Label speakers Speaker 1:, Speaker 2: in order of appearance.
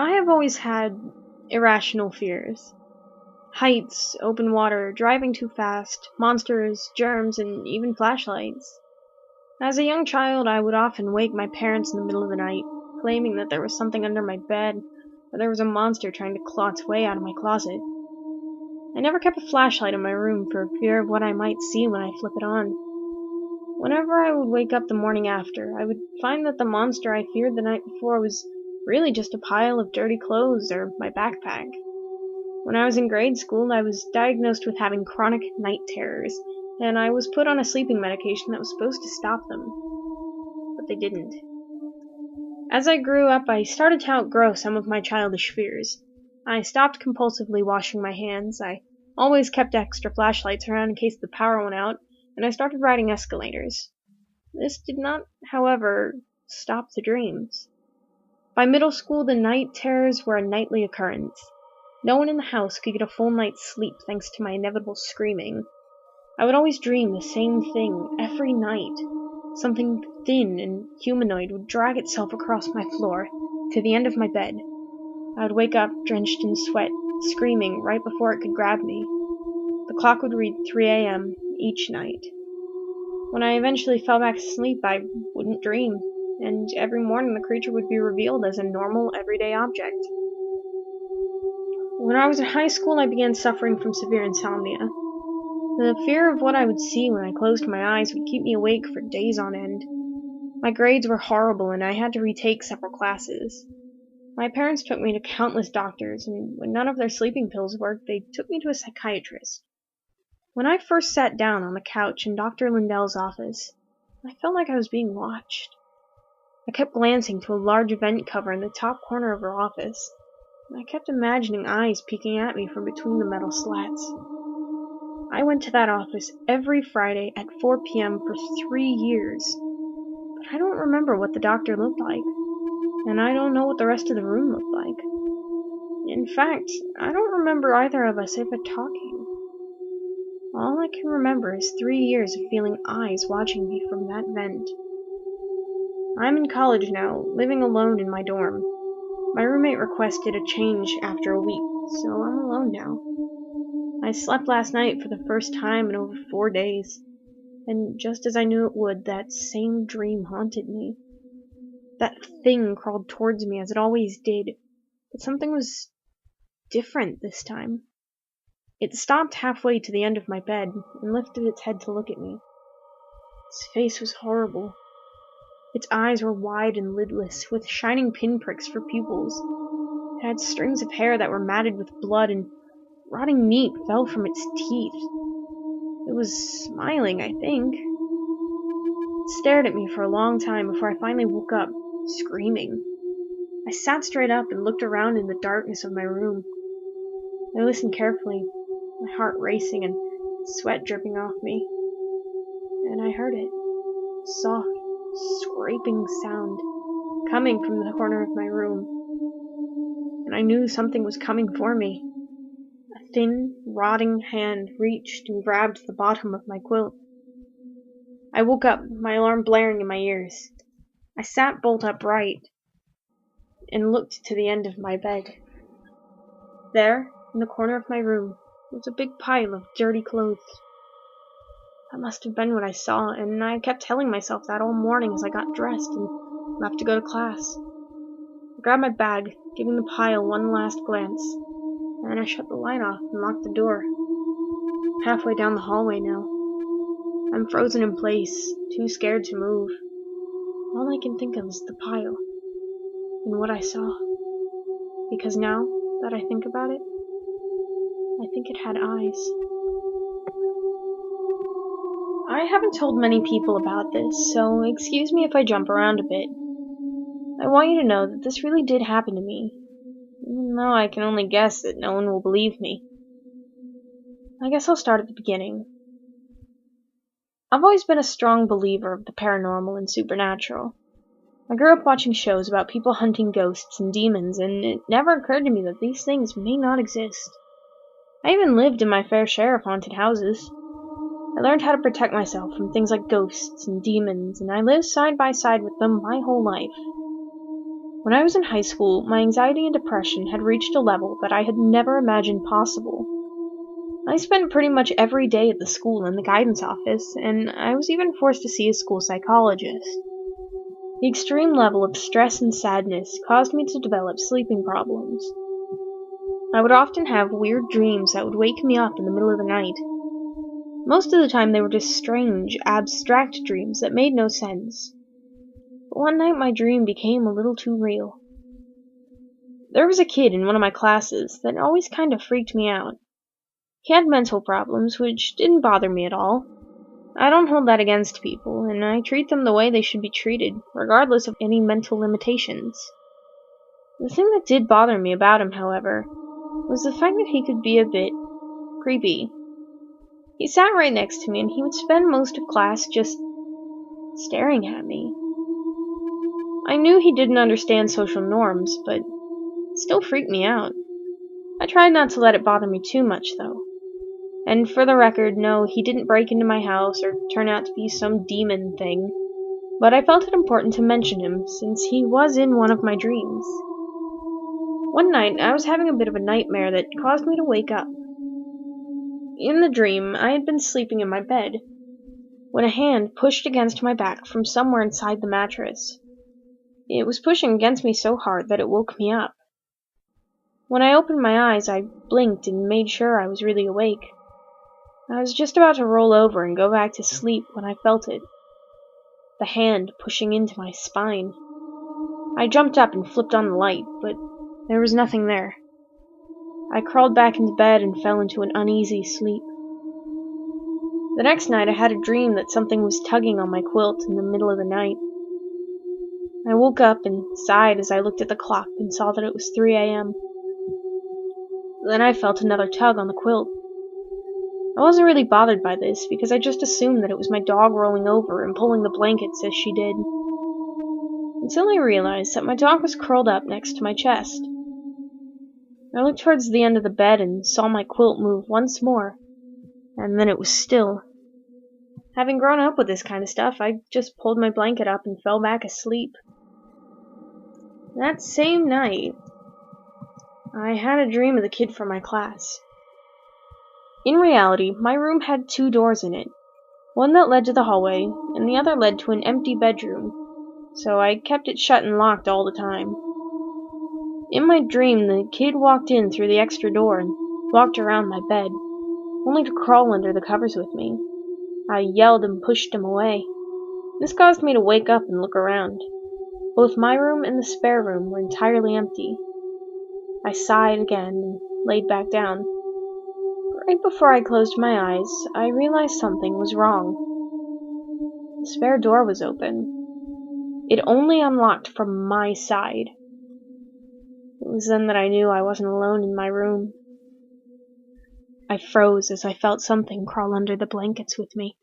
Speaker 1: I have always had irrational fears. Heights, open water, driving too fast, monsters, germs, and even flashlights. As a young child, I would often wake my parents in the middle of the night, claiming that there was something under my bed, or there was a monster trying to claw its way out of my closet. I never kept a flashlight in my room for fear of what I might see when I flip it on. Whenever I would wake up the morning after, I would find that the monster I feared the night before was really just a pile of dirty clothes or my backpack. When I was in grade school, I was diagnosed with having chronic night terrors, and I was put on a sleeping medication that was supposed to stop them. But they didn't. As I grew up, I started to outgrow some of my childish fears. I stopped compulsively washing my hands, I always kept extra flashlights around in case the power went out, and I started riding escalators. This did not, however, stop the dreams. By middle school, the night terrors were a nightly occurrence. No one in the house could get a full night's sleep thanks to my inevitable screaming. I would always dream the same thing every night. Something thin and humanoid would drag itself across my floor to the end of my bed. I would wake up drenched in sweat, screaming right before it could grab me. The clock would read 3 a.m. each night. When I eventually fell back asleep, I wouldn't dream, and every morning the creature would be revealed as a normal, everyday object. When I was in high school, I began suffering from severe insomnia. The fear of what I would see when I closed my eyes would keep me awake for days on end. My grades were horrible, and I had to retake several classes. My parents took me to countless doctors, and when none of their sleeping pills worked, they took me to a psychiatrist. When I first sat down on the couch in Dr. Lindell's office, I felt like I was being watched. I kept glancing to a large vent cover in the top corner of her office, and I kept imagining eyes peeking at me from between the metal slats. I went to that office every Friday at 4 p.m. for 3 years, but I don't remember what the doctor looked like, and I don't know what the rest of the room looked like. In fact, I don't remember either of us ever talking. All I can remember is 3 years of feeling eyes watching me from that vent. I'm in college now, living alone in my dorm. My roommate requested a change after a week, so I'm alone now. I slept last night for the first time in over 4 days, and just as I knew it would, that same dream haunted me. That thing crawled towards me as it always did, but something was different this time. It stopped halfway to the end of my bed and lifted its head to look at me. Its face was horrible. Its eyes were wide and lidless, with shining pinpricks for pupils. It had strings of hair that were matted with blood, and rotting meat fell from its teeth. It was smiling, I think. It stared at me for a long time before I finally woke up, screaming. I sat straight up and looked around in the darkness of my room. I listened carefully, my heart racing and sweat dripping off me. And I heard it. A soft, scraping sound coming from the corner of my room. And I knew something was coming for me. A thin, rotting hand reached and grabbed the bottom of my quilt. I woke up, my alarm blaring in my ears. I sat bolt upright and looked to the end of my bed. There, in the corner of my room, was a big pile of dirty clothes. That must have been what I saw, and I kept telling myself that all morning as I got dressed and left to go to class. I grabbed my bag, giving the pile one last glance, and then I shut the light off and locked the door. I'm halfway down the hallway now. I'm frozen in place, too scared to move. All I can think of is the pile, and what I saw. Because now that I think about it, I think it had eyes. I haven't told many people about this, so excuse me if I jump around a bit. I want you to know that this really did happen to me, even though I can only guess that no one will believe me. I guess I'll start at the beginning. I've always been a strong believer of the paranormal and supernatural. I grew up watching shows about people hunting ghosts and demons, and it never occurred to me that these things may not exist. I even lived in my fair share of haunted houses. I learned how to protect myself from things like ghosts and demons, and I lived side by side with them my whole life. When I was in high school, my anxiety and depression had reached a level that I had never imagined possible. I spent pretty much every day at the school in the guidance office, and I was even forced to see a school psychologist. The extreme level of stress and sadness caused me to develop sleeping problems. I would often have weird dreams that would wake me up in the middle of the night. Most of the time they were just strange, abstract dreams that made no sense. But one night my dream became a little too real. There was a kid in one of my classes that always kind of freaked me out. He had mental problems, which didn't bother me at all. I don't hold that against people, and I treat them the way they should be treated, regardless of any mental limitations. The thing that did bother me about him, however, was the fact that he could be a bit creepy. He sat right next to me, and he would spend most of class just staring at me. I knew he didn't understand social norms, but it still freaked me out. I tried not to let it bother me too much, though. And for the record, no, he didn't break into my house or turn out to be some demon thing, but I felt it important to mention him since he was in one of my dreams. One night, I was having a bit of a nightmare that caused me to wake up. In the dream, I had been sleeping in my bed when a hand pushed against my back from somewhere inside the mattress. It was pushing against me so hard that it woke me up. When I opened my eyes, I blinked and made sure I was really awake. I was just about to roll over and go back to sleep when I felt it. The hand pushing into my spine. I jumped up and flipped on the light, but there was nothing there. I crawled back into bed and fell into an uneasy sleep. The next night I had a dream that something was tugging on my quilt in the middle of the night. I woke up and sighed as I looked at the clock and saw that it was 3 a.m. Then I felt another tug on the quilt. I wasn't really bothered by this because I just assumed that it was my dog rolling over and pulling the blankets as she did. Until I realized that my dog was curled up next to my chest. I looked towards the end of the bed and saw my quilt move once more, and then it was still. Having grown up with this kind of stuff, I just pulled my blanket up and fell back asleep. That same night, I had a dream of the kid from my class. In reality, my room had 2 doors in it, one that led to the hallway, and the other led to an empty bedroom, so I kept it shut and locked all the time. In my dream, the kid walked in through the extra door and walked around my bed, only to crawl under the covers with me. I yelled and pushed him away. This caused me to wake up and look around. Both my room and the spare room were entirely empty. I sighed again and laid back down. Right before I closed my eyes, I realized something was wrong. The spare door was open. It only unlocked from my side. It was then that I knew I wasn't alone in my room. I froze as I felt something crawl under the blankets with me.